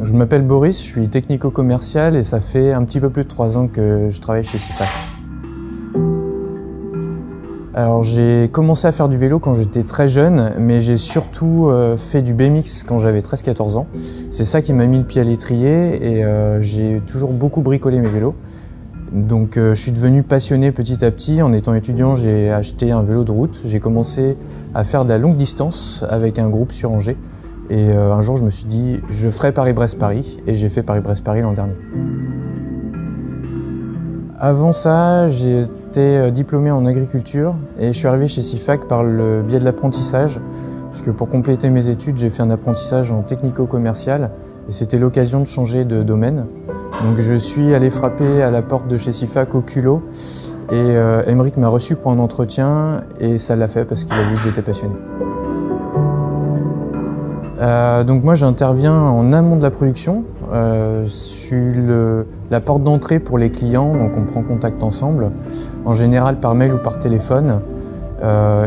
Je m'appelle Boris, je suis technico-commercial et ça fait un petit peu plus de 3 ans que je travaille chez Sifac. Alors j'ai commencé à faire du vélo quand j'étais très jeune, mais j'ai surtout fait du BMX quand j'avais 13-14 ans. C'est ça qui m'a mis le pied à l'étrier et j'ai toujours beaucoup bricolé mes vélos. Donc je suis devenu passionné petit à petit. En étant étudiant, j'ai acheté un vélo de route. J'ai commencé à faire de la longue distance avec un groupe sur Angers. Et un jour, je me suis dit, je ferai Paris-Brest-Paris, et j'ai fait Paris-Brest-Paris l'an dernier. Avant ça, j'étais diplômé en agriculture et je suis arrivé chez Sifac par le biais de l'apprentissage. Parce que pour compléter mes études, j'ai fait un apprentissage en technico-commercial et c'était l'occasion de changer de domaine. Donc je suis allé frapper à la porte de chez Sifac au culot et Aymeric m'a reçu pour un entretien et ça l'a fait parce qu'il a vu que j'étais passionné. Donc moi j'interviens en amont de la production, je suis la porte d'entrée pour les clients, donc on prend contact ensemble, en général par mail ou par téléphone,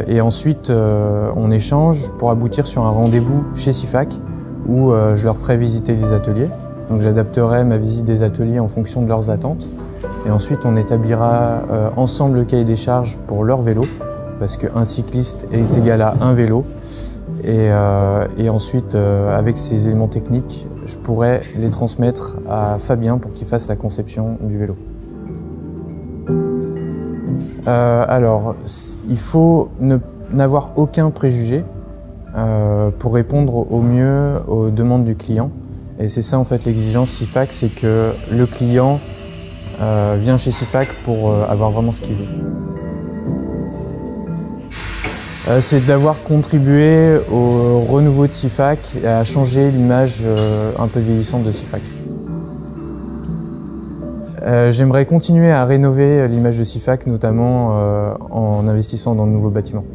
et ensuite on échange pour aboutir sur un rendez-vous chez Sifac où je leur ferai visiter les ateliers, donc j'adapterai ma visite des ateliers en fonction de leurs attentes, et ensuite on établira ensemble le cahier des charges pour leur vélo, parce qu'un cycliste est égal à un vélo. Et ensuite, avec ces éléments techniques, je pourrais les transmettre à Fabien pour qu'il fasse la conception du vélo. Alors, il faut n'avoir aucun préjugé pour répondre au mieux aux demandes du client. Et c'est ça en fait l'exigence Sifac, c'est que le client vient chez Sifac pour avoir vraiment ce qu'il veut. C'est d'avoir contribué au renouveau de Sifac et à changer l'image un peu vieillissante de Sifac. J'aimerais continuer à rénover l'image de Sifac, notamment en investissant dans de nouveaux bâtiments.